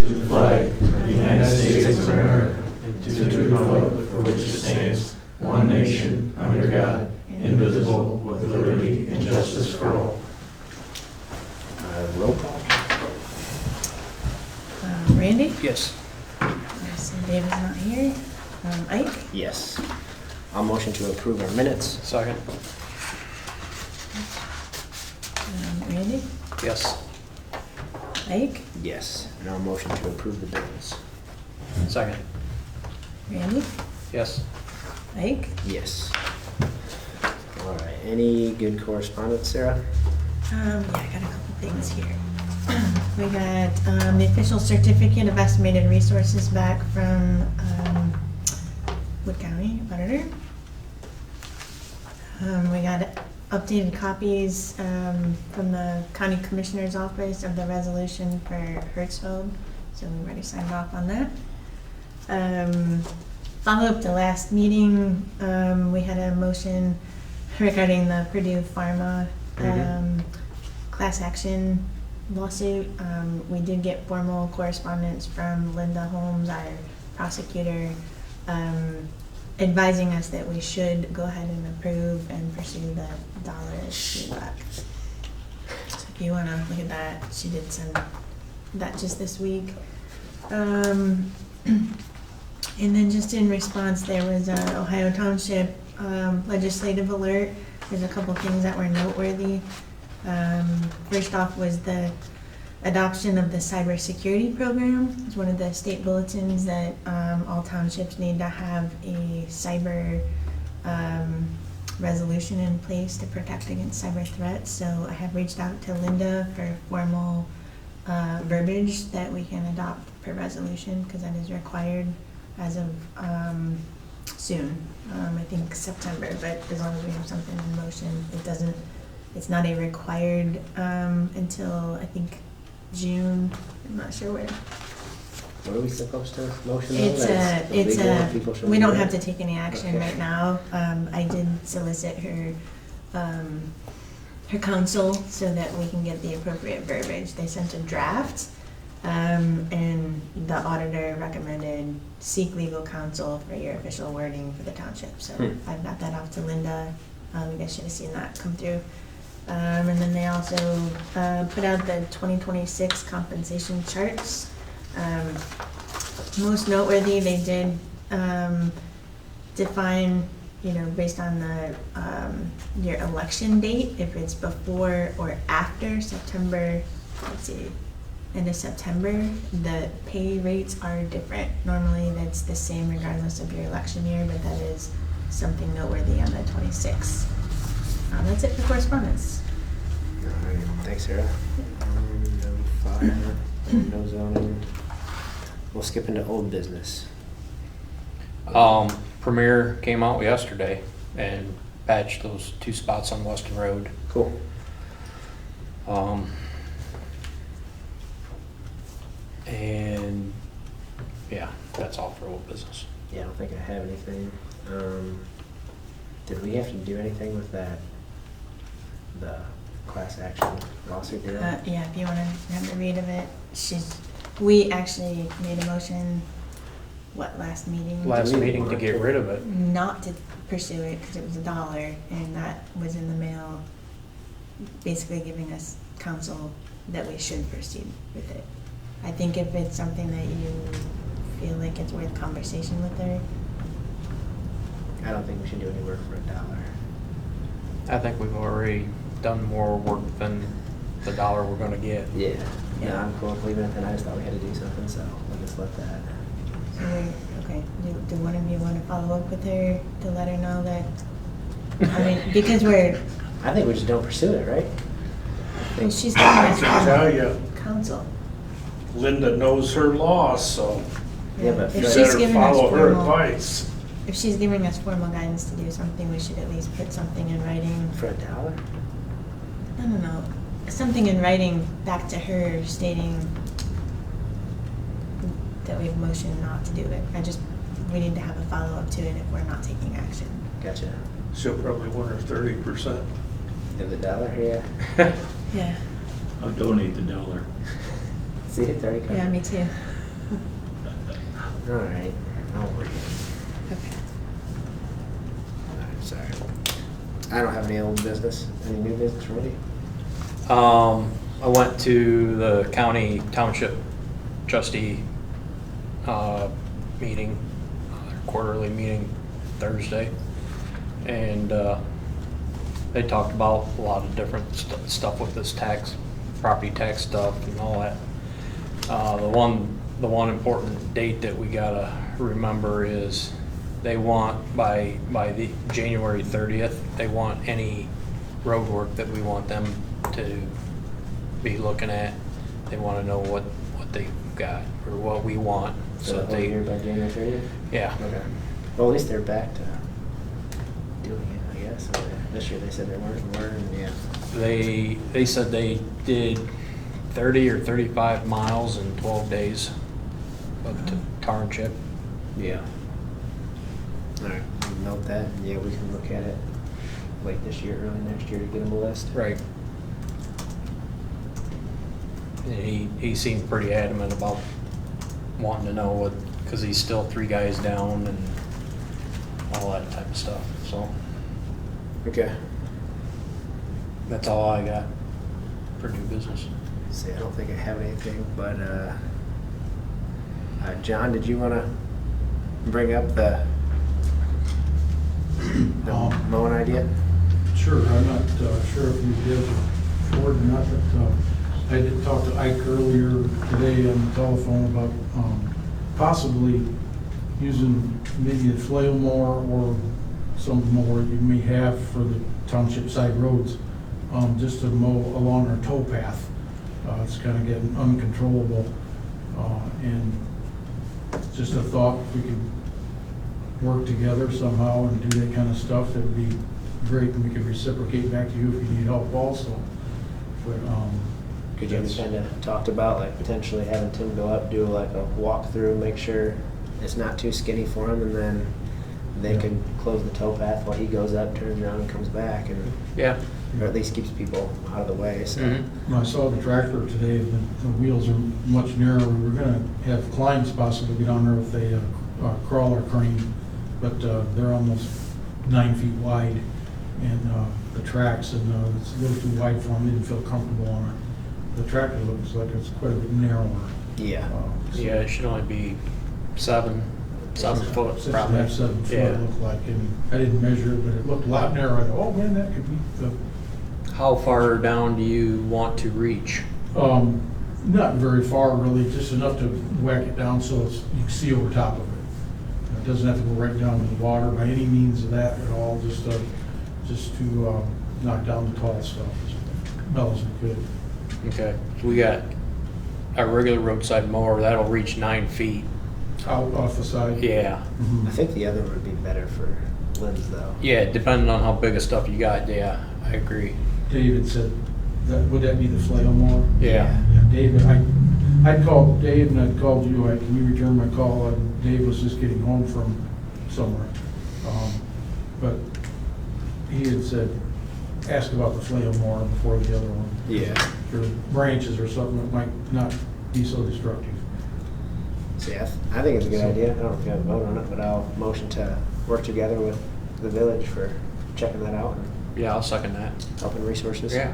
to the flag of the United States of America, and to the republic for which it stands, one nation, under God, indivisible, with liberty and justice for all. Roll call. Randy? Yes. I see David's not here. Ike? Yes. I'll motion to approve our minutes. Second. Randy? Yes. Ike? Yes. And I'll motion to approve the bills. Second. Randy? Yes. Ike? Yes. All right. Any good correspondence, Sarah? Yeah, I got a couple things here. We got the official certificate of estimated resources back from Wood County Auditor. We got updated copies from the County Commissioner's Office of the resolution for Hertzfeld, so we already signed off on that. Follow up to last meeting, we had a motion regarding the Purdue Pharma class action lawsuit. We did get formal correspondence from Linda Holmes, our prosecutor, advising us that we should go ahead and approve and pursue the dollar issue back. So if you want to look at that, she did send that just this week. And then just in response, there was an Ohio Township legislative alert. There's a couple things that were noteworthy. First off was the adoption of the cybersecurity program. It's one of the state bulletins that all townships need to have a cyber resolution in place to protect against cyber threats. So I have reached out to Linda for formal verbiage that we can adopt per resolution, because that is required as of soon. I think September, but as long as we have something in motion, it's not a required until I think June. I'm not sure where. What are we supposed to motion on? We don't have to take any action right now. I did solicit her counsel so that we can get the appropriate verbiage. They sent a draft, and the auditor recommended seek legal counsel for your official wording for the township. So I've got that off to Linda. You guys should have seen that come through. And then they also put out the 2026 compensation charts. Most noteworthy, they did define, based on the your election date, if it's before or after September, end of September, the pay rates are different. Normally that's the same regardless of your election year, but that is something noteworthy on the 26th. That's it for correspondence. All right. Thanks, Sarah. No fire, no zoning. We'll skip into old business. Premier came out yesterday and patched those 2 spots on Weston Road. Cool. And yeah, that's all for old business. Yeah, I don't think I have anything. Did we have to do anything with the class action lawsuit deal? Yeah, if you want to have a read of it, we actually made a motion, last meeting? Last meeting to get rid of it. Not to pursue it because it was $1, and that was in the mail, basically giving us counsel that we should proceed with it. I think if it's something that you feel like it's worth conversation with her. I don't think we should do any work for $1. I think we've already done more work than the $1 we're gonna get. Yeah. Yeah. No, I'm cool with leaving it, and I just thought we had to do something, so we'll just let that. Okay, do one of you want to follow up with her to let her know that, because I think we just don't pursue it, right? well, she's giving I us can tell you, counsel. Linda knows her law, so Yeah, but you If she's better giving us follow her formal, advice. if she's giving us formal guidance to do something, we should at least put something in writing. For $1? No, something in writing back to her stating that we have motion not to do it. We need to have a follow-up to it if we're not taking action. Gotcha. She'll probably win her 30%. Of the $1, yeah. Yeah. I'll donate the $1. See, it's already covered. Yeah, me too. All right. I'll worry. Okay. I'm sorry. I don't have any old business. Any new business ready? I went to the county township trustee meeting, their quarterly meeting Thursday, and they talked about a lot of different stuff with this property tax stuff and all that. The one important date that we gotta remember is they want by the January 30th, they want any road work that we want them to be looking at. They want to know what they got or what we want. So the whole year by January 30th? Yeah. Okay. Well, at least they're back to doing it, I guess. This year they said they weren't, and yeah. They said they did 30 or 35 miles in 12 days of Township. Yeah. All right, we'll note that. Yeah, we can look at it late this year, early next year to get them a list. Right. And he seemed pretty adamant about wanting to know what, because he's still 3 guys down and all that type of stuff. So Okay. that's all I got for new business. See, I don't think I have anything, but John, did you want to bring up the mowing idea? Sure, I'm not sure if you did forward or not, but I did talk to Ike earlier today on the telephone about possibly using maybe a flail mower or some mower you may have for the township side roads, just to mow along our tow path. It's kind of getting uncontrollable, and just a thought, if we could work together somehow and do that kind of stuff, that would be great, and we could reciprocate back to you if you need help also. But Could you kind of talked about like potentially having Tim go up, do like a walkthrough, make sure it's not too skinny for him, and then they Yeah. could close the tow path while he goes up, turns around, and comes back, and Yeah. or at least keeps people out of the way. So. Mm-hmm. I saw the tractor today, the wheels are much narrower. We're gonna have clients possibly get on there if they crawl or crane, but they're almost 9 feet wide, and the tracks, and it's a little too wide for them. They didn't feel comfortable on it. The tractor looks like it's quite a bit narrower. Yeah. So Yeah, it should only be 7 foot 6.5, probably. 7 foot Yeah. it looked like, and I didn't measure it, but it looked a lot narrower. I thought, oh man, that could be the How far down do you want to reach? not very far really, just enough to whack it down so it's, you can see over top of it. It doesn't have to go right down to the water by any means of that at all, just to knock down the tall stuff as well as we could. Okay, so we got a regular roadside mower, that'll reach 9 feet. Out off the side. Yeah. Mhm. I think the other would be better for Lynn's though. Yeah, depending on how big of stuff you got, yeah, I agree. David said, would that be the flail mower? Yeah. Yeah, David, I'd called Dave and I'd called you, can you return my call? And Dave was just getting home from somewhere. But he had said, ask about the flail mower before the other one. Yeah. For branches or something that might not be so destructive. So yeah, I think it's a good idea. I don't know if you have a vote on it, but I'll motion to work together with the village for checking that out and Yeah, I'll second that. helping resources. Yeah.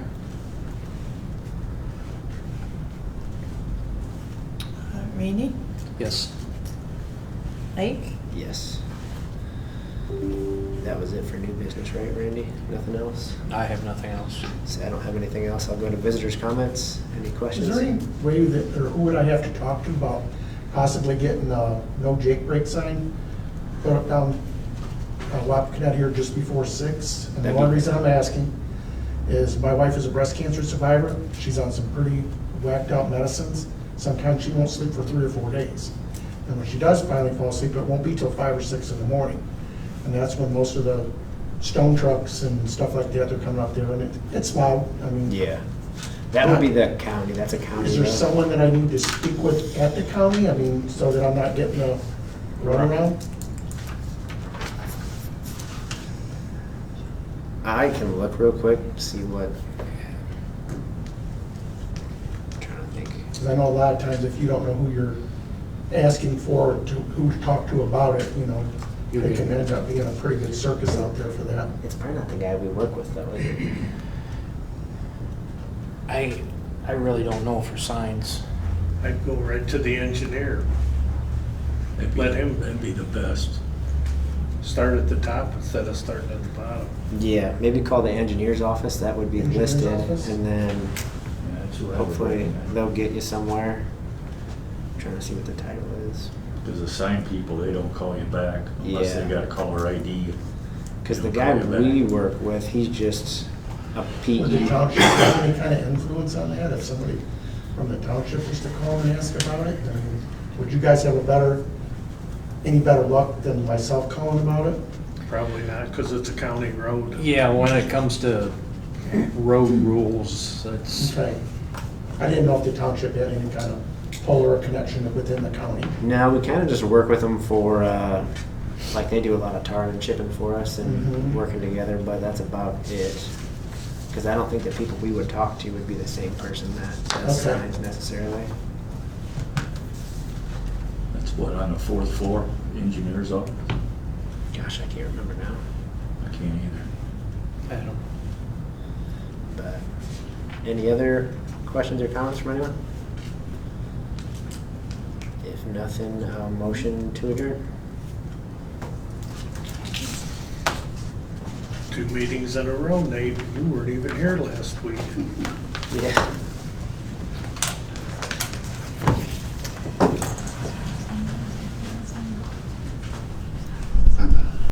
Randy? Yes. Ike? Yes. That was it for new business, right, Randy? Nothing else? I have nothing else. So I don't have anything else. I'll go to visitors' comments. Any questions? Is there any way that, or who would I have to talk to about possibly getting a no Jake break sign put up down Wapakoneta here just before 6? And the That'd one be- reason I'm asking is my wife is a breast cancer survivor. She's on some pretty whacked out medicines. Sometimes she won't sleep for 3 or 4 days. And when she does finally fall asleep, it won't be till 5 or 6 in the morning. And that's when most of the stone trucks and stuff like that are coming up there, and it's loud. I mean, Yeah. That would be the county. That's a county. is there road. someone that I need to speak with at the county? I mean, so that I'm not getting a runaround? I can look real quick, see what. I'm trying to think. Because I know a lot of times if you don't know who you're asking for, who to talk to about it, it can end up being a pretty good circus out there for that. It's probably not the guy we work with though, is it? I really don't know for signs. I'd go right to the engineer. Let him That'd be the best. start at the top instead of starting at the bottom. Yeah, maybe call the engineer's office, that would be Engineer's listed, office? and then Yeah, that's what I would hopefully recommend. they'll get you somewhere. Trying to see what the title is. Because the sign people, they don't call you back unless they Yeah. got a caller ID. Because They the don't guy call you we back. work with, he's just a Would the PE. township have any kind of influence on that? If somebody from the township was to call and ask about it? I mean, would you guys have any better luck than myself calling about it? Probably not, because it's a county road. Yeah, when it comes to road rules, that's, Okay. I didn't know if the township had any kind of pull or connection within the county. No, we kind of just work with them for, like they do a lot of tar and chipping for us and Mhm. working together, but that's about it. Because I don't think the people we would talk to would be the same person that does Okay. signs necessarily. That's what, on the 4th floor, engineer's office? Gosh, I can't remember now. I can't either. I don't, But any other questions or comments from anyone? If nothing, motion to adjourn. 2 meetings in a row, Nate. You weren't even here last week. Yeah.